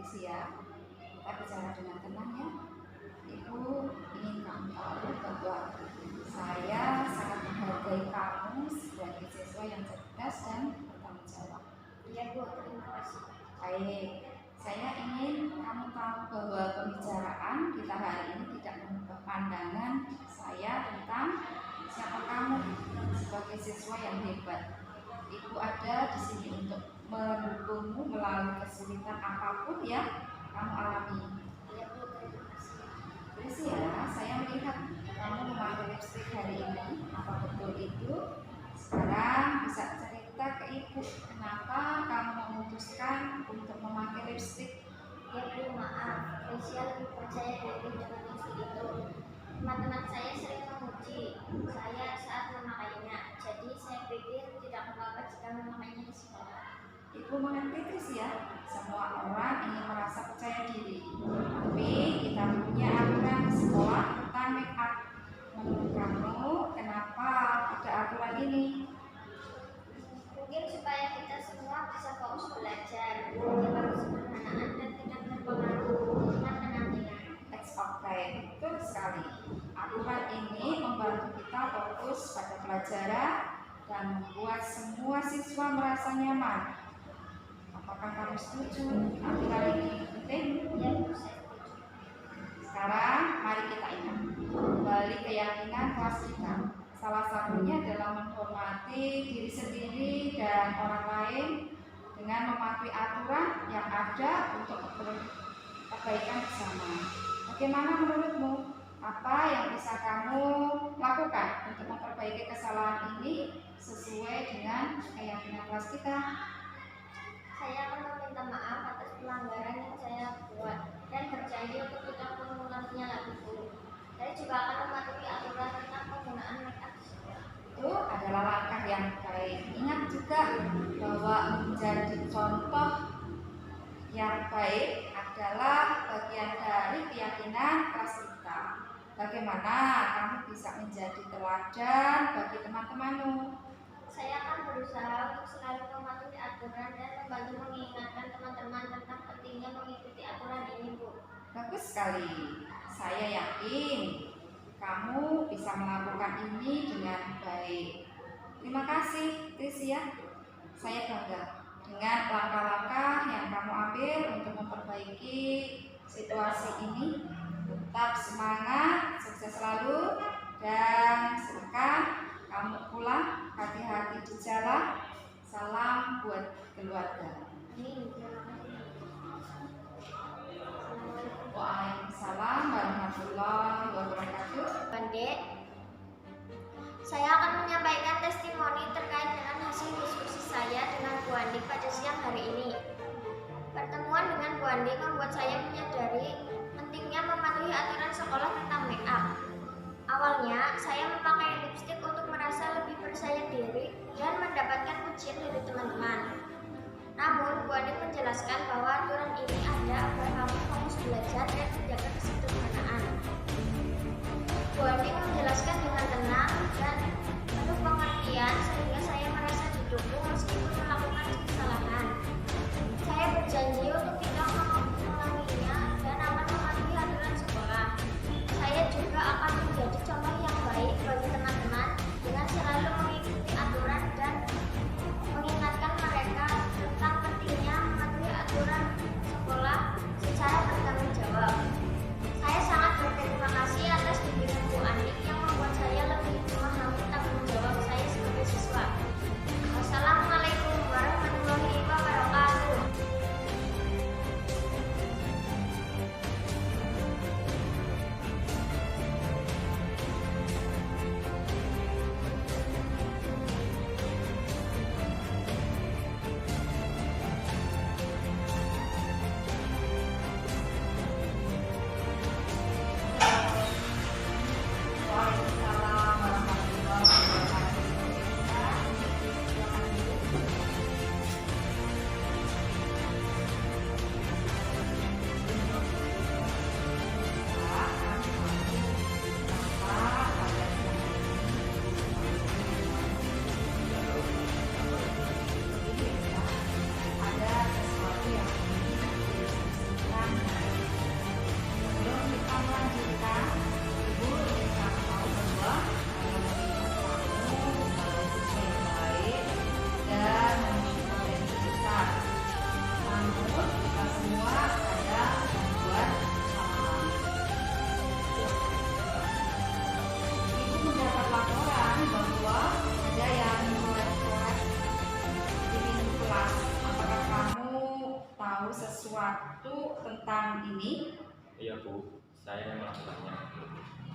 Isi ya, kita bicara dengan tenang ya. Ibu ingin kamu tahu bahwa saya sangat menghargai kamu sebagai siswa yang cerdas dan bertanggung jawab. Iya Bu, terima kasih. Baik, saya ingin kamu tahu bahwa pembicaraan kita hari ini tidak mengubah pandangan saya tentang siapa kamu sebagai siswa yang hebat. Ibu ada di sini untuk mendukungmu melalui kesulitan apapun yang kamu alami. Iya Bu, terima kasih. Terus ya, saya melihat kamu memakai lipstik hari ini. Apa betul itu? Sekarang bisa cerita ke ibu kenapa kamu memutuskan untuk memakai lipstik. Ya Bu, maaf, Risya lebih percaya diri dengan lipstik itu. Teman-teman saya sering memuji saya saat memakainya, jadi saya pikir tidak apa-apa jika memakainya di sekolah. Ibu mengerti Tris ya, semua orang ingin merasa percaya diri. Tapi kita punya aturan di sekolah tentang make up. Menurut kamu, kenapa ada aturan ini? Mungkin supaya kita semua bisa fokus belajar, menjaga kesederhanaan dan tidak terpengaruh dengan penampilan. It's okay, betul sekali. Aturan ini membantu kita fokus pada pelajaran dan membuat semua siswa merasa nyaman. Apakah kamu setuju aturan ini penting? Ya Bu, saya setuju. Sekarang mari kita ingat kembali keyakinan kelas kita. Salah satunya adalah menghormati diri sendiri dan orang lain dengan mematuhi aturan yang ada untuk kebaikan bersama. Bagaimana menurutmu? Apa yang bisa kamu lakukan untuk memperbaiki kesalahan ini sesuai dengan keyakinan kelas kita? Saya akan meminta maaf atas pelanggaran yang saya buat dan berjanji untuk tidak mengulanginya lagi Bu. Saya juga akan mematuhi aturan tentang penggunaan make up di sekolah. Itu adalah langkah yang baik. Ingat juga bahwa menjadi contoh yang baik adalah bagian dari keyakinan kelas kita. Bagaimana kamu bisa menjadi teladan bagi teman-temanmu? Saya akan berusaha untuk selalu mematuhi aturan dan membantu mengingatkan teman-teman tentang pentingnya mengikuti aturan ini Bu. Bagus sekali. Saya yakin kamu bisa melakukan ini dengan baik. Terima kasih, Trisia. Saya bangga dengan langkah-langkah yang kamu ambil untuk memperbaiki situasi ini. Tetap semangat, sukses selalu, dan silakan kamu pulang, hati-hati di jalan. Salam buat keluarga. Amin. Terima kasih. Assalamualaikum. Waalaikumsalam warahmatullahi wabarakatuh. Bande, saya akan menyampaikan testimoni terkait dengan hasil diskusi saya dengan Bu Andi pada siang hari ini. Pertemuan dengan Bu Andi membuat saya menyadari pentingnya mematuhi aturan sekolah tentang make up. Awalnya, saya memakai lipstik untuk merasa lebih percaya diri dan mendapatkan pujian dari teman-teman. Namun, Bu Andi menjelaskan bahwa aturan ini ada agar kamu fokus belajar dan menjaga kesederhanaan. Bu Andi menjelaskan dengan tenang dan penuh pengertian sehingga saya merasa didukung meskipun melakukan kesalahan. Saya berjanji untuk tidak mengulanginya dan akan mematuhi aturan sekolah. Saya juga akan menjadi contoh yang baik bagi teman-teman dengan selalu mengikuti aturan dan mengingatkan mereka tentang pentingnya mematuhi aturan sekolah secara bertanggung jawab. melakukan ini? Iya Bu, saya yang melakukannya.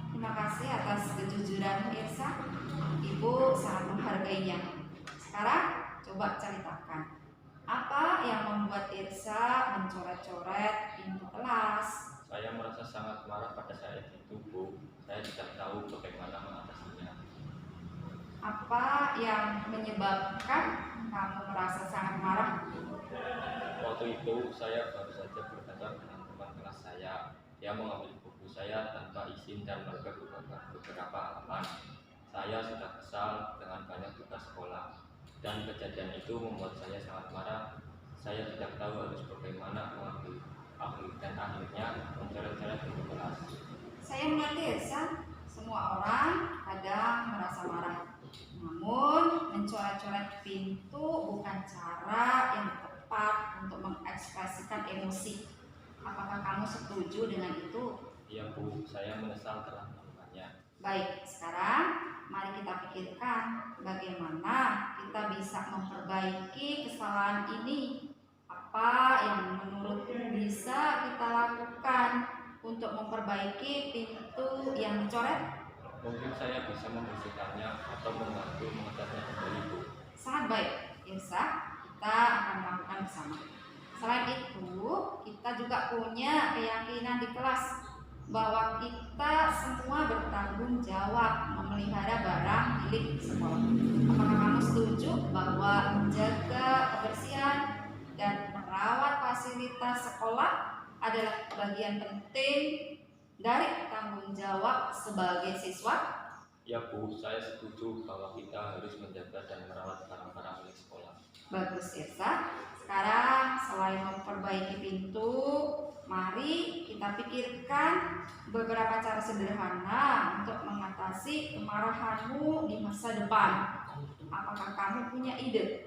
Terima kasih atas kejujuran Irsa. Ibu sangat menghargainya. Sekarang coba ceritakan, apa yang membuat Irsa mencoret-coret pintu kelas? Saya merasa sangat marah pada saat itu Bu. Saya tidak tahu bagaimana mengatasinya. Apa yang menyebabkan kamu merasa sangat marah? Waktu itu saya baru saja bertengkar dengan teman kelas saya. Dia mengambil buku saya tanpa izin dan merobek beberapa halaman. Saya sudah kesal dengan banyak tugas sekolah, dan kejadian itu membuat saya sangat marah. Saya tidak tahu harus bagaimana mengambil dan akhirnya mencoret-coret pintu kelas. Saya mengerti Irsa, semua orang kadang merasa marah. Namun mencoret-coret pintu bukan cara yang tepat untuk mengekspresikan emosi. Apakah kamu setuju dengan itu? Iya Bu, saya menyesal telah melakukannya. Baik, sekarang mari kita pikirkan bagaimana kita bisa memperbaiki kesalahan ini. Apa yang menurutmu bisa kita lakukan untuk memperbaiki pintu yang dicoret? Mungkin saya bisa membersihkannya atau membantu mengetatnya kembali Bu. Sangat baik, Irsa. Kita akan melakukan bersama. Selain itu, kita juga punya keyakinan di kelas bahwa kita semua bertanggung jawab memelihara barang milik sekolah. Apakah kamu setuju bahwa menjaga kebersihan dan merawat fasilitas sekolah adalah bagian penting dari tanggung jawab sebagai siswa? Ya Bu, saya setuju bahwa kita harus menjaga dan merawat barang-barang milik sekolah. Bagus Irsa. Sekarang selain memperbaiki pintu, mari kita pikirkan beberapa cara sederhana untuk mengatasi kemarahanmu di masa depan. Apakah kamu punya ide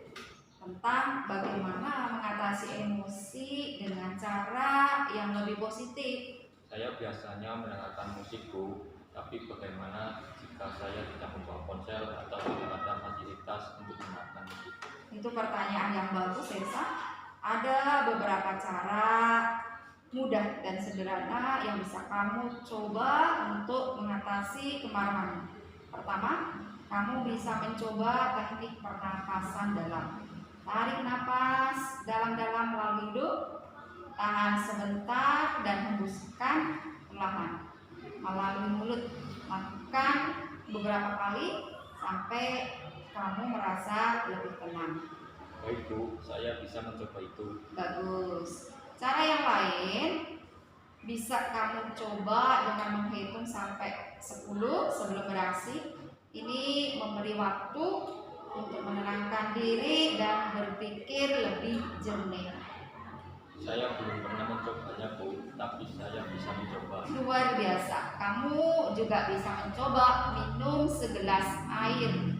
tentang bagaimana mengatasi emosi dengan cara yang lebih positif? Saya biasanya mendengarkan musik Bu, tapi bagaimana jika saya tidak membawa ponsel atau tidak ada fasilitas untuk mendengarkan musik? Itu pertanyaan yang bagus, Irsa. Ada beberapa cara mudah dan sederhana yang bisa kamu coba untuk mengatasi kemarahan. Pertama, kamu bisa mencoba teknik pernapasan dalam. Tarik napas dalam-dalam melalui hidung, tahan sebentar dan hembuskan perlahan melalui mulut. Lakukan beberapa kali sampai kamu merasa lebih tenang. Baik Bu, saya bisa mencoba itu. Bagus. Cara yang lain bisa kamu coba dengan menghitung sampai 10 sebelum beraksi. Ini memberi waktu untuk menenangkan diri dan berpikir lebih jernih. Saya belum pernah mencobanya Bu, tapi saya bisa mencoba. Luar biasa. Kamu juga bisa mencoba minum segelas air.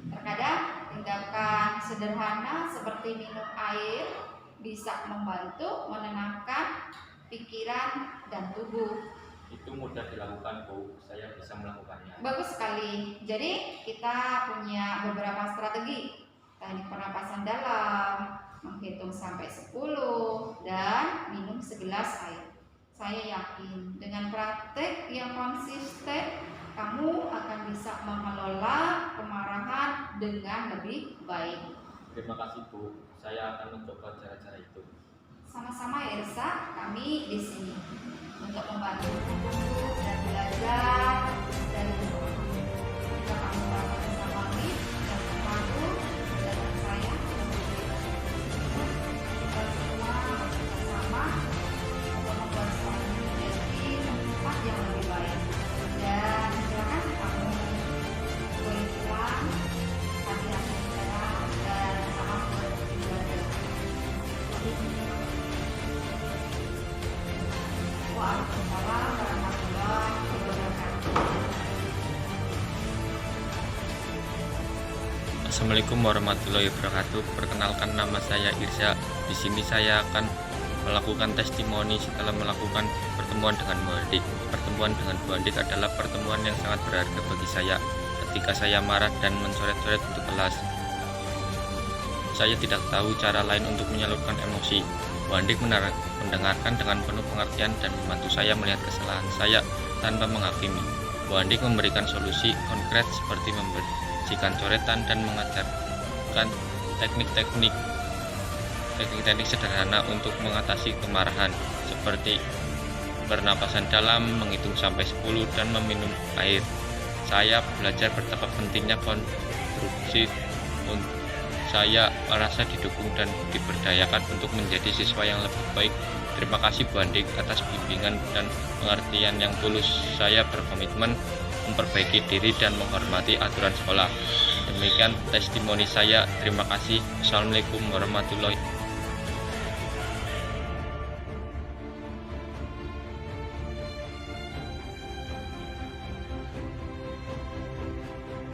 Terkadang tindakan sederhana seperti minum air bisa membantu menenangkan pikiran dan tubuh. Itu mudah dilakukan Bu, saya bisa melakukannya. Bagus sekali. Jadi kita punya beberapa strategi. Teknik pernapasan dalam, menghitung sampai 10, dan minum segelas air. Saya yakin dengan praktek yang konsisten, kamu akan bisa mengelola kemarahan dengan lebih baik. Terima kasih Bu, saya akan mencoba cara-cara itu. Sama-sama Irsa, kami di sini untuk membantu dan belajar dari rumah. Jika kamu merasa tersambungi dan terbantu dan saya, kita semua bersama untuk membuat sekolah ini menjadi tempat yang lebih baik. Dan silakan kamu boleh pulang, hati-hati sekarang dan salam beribadah. Waalaikumsalam warahmatullahi wabarakatuh. Assalamualaikum warahmatullahi wabarakatuh. Perkenalkan, nama saya Irsa. Di sini saya akan melakukan testimoni setelah melakukan pertemuan dengan Bu Andik. Pertemuan dengan Bu Andik adalah pertemuan yang sangat berharga bagi saya. Ketika saya marah dan mencoret-coret pintu kelas, saya tidak tahu cara lain untuk menyalurkan emosi. Bu Andik mendengarkan dengan penuh pengertian dan membantu saya melihat kesalahan saya tanpa menghakimi. Bu Andik memberikan solusi konkret seperti membersihkan coretan dan mengajarkan teknik-teknik sederhana untuk mengatasi kemarahan seperti bernapasan dalam, menghitung sampai 10, dan meminum air. Saya belajar betapa pentingnya konstruksi. Saya merasa didukung dan diberdayakan untuk menjadi siswa yang lebih baik. Terima kasih Bu Andik atas bimbingan dan pengertian yang tulus. Saya berkomitmen memperbaiki diri dan menghormati aturan sekolah. Demikian testimoni saya. Terima kasih. Assalamualaikum warahmatullahi wabarakatuh.